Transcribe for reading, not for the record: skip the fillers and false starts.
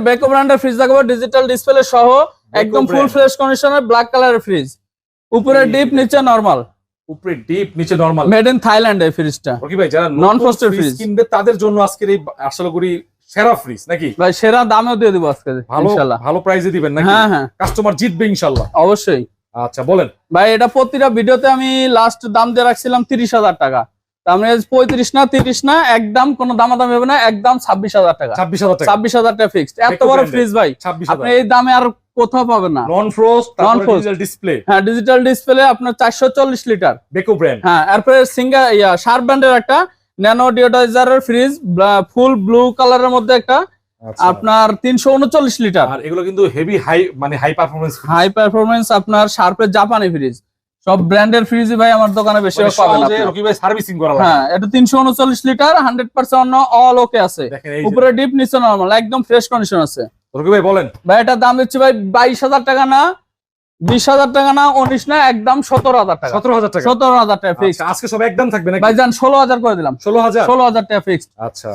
Beko ব্র্যান্ডের fridge দেখাবো digital display সহ, একদম ফুল ফ্রেশ কন্ডিশনের ব্ল্যাক কালারের ফ্রিজ, উপরে ডিপ নিচে নরমাল, উপরে ডিপ নিচে নরমাল, মেড ইন থাইল্যান্ড এই ফ্রিজটা। ওকে ভাই, যারা নন ফ্রস্টেড ফ্রিজ কিনবে তাদের জন্য আজকের এই আশা করি সেরা ফ্রিজ নাকি ভাই, সেরা দামেও দিয়ে দিব আজকে ইনশাআল্লাহ। ভালো প্রাইসে দিবেন নাকি? হ্যাঁ হ্যাঁ, কাস্টমার জিতবে ইনশাআল্লাহ। অবশ্যই। আচ্ছা বলেন ভাই, এটা প্রতিটা ভিডিওতে আমি লাস্ট দাম দিয়ে রাখছিলাম 30,000 টাকা, তার মানে 35 না 30 না, একদম কোনো দামাদামি হবে না, একদম 26,000 টাকা। 26,000 টাকা ফিক্সড। এত বড় ফ্রিজ ভাই, আপনি এই দামে আর কোথাও পাবেন না। নন ফ্রস্ট, তারপরে ডিজিটাল ডিসপ্লে। হ্যাঁ, ডিজিটাল ডিসপ্লে আপনার 440 লিটার বেকো ব্র্যান্ড। হ্যাঁ, এরপরে শার্প ব্র্যান্ডের একটা ন্যানো ডিওডাইজারের ফ্রিজ, ফুল ব্লু কালারের মধ্যে একটা, আপনার 339 লিটার। আর এগুলো কিন্তু হেভি হাই, মানে হাই পারফরম্যান্স আপনার শার্পের জাপানি ফ্রিজ, সব ব্র্যান্ডের ফ্রিজই ভাই আমার দোকানে বেশি পাবেন আপনি। রকি ভাই সার্ভিসিং করা লাগে। হ্যাঁ, এটা 339 লিটার, 100% অল ওকে আছে, উপরে ডিপ নিচে নরমাল, একদম ফ্রেশ কন্ডিশন আছে। রকি ভাই বলেন ভাই, এটা দাম দিচ্ছি ভাই 22,000 টাকা না, 20,000 টাকা না, 19 না, একদম 17,000 টাকা। 17,000 টাকা। 17,000 টাকা ফিক্সড। আজকে সব একদম থাকবে নাকি ভাই জান 16,000 করে দিলাম। 16,000 16,000 টাকা ফিক্সড। আচ্ছা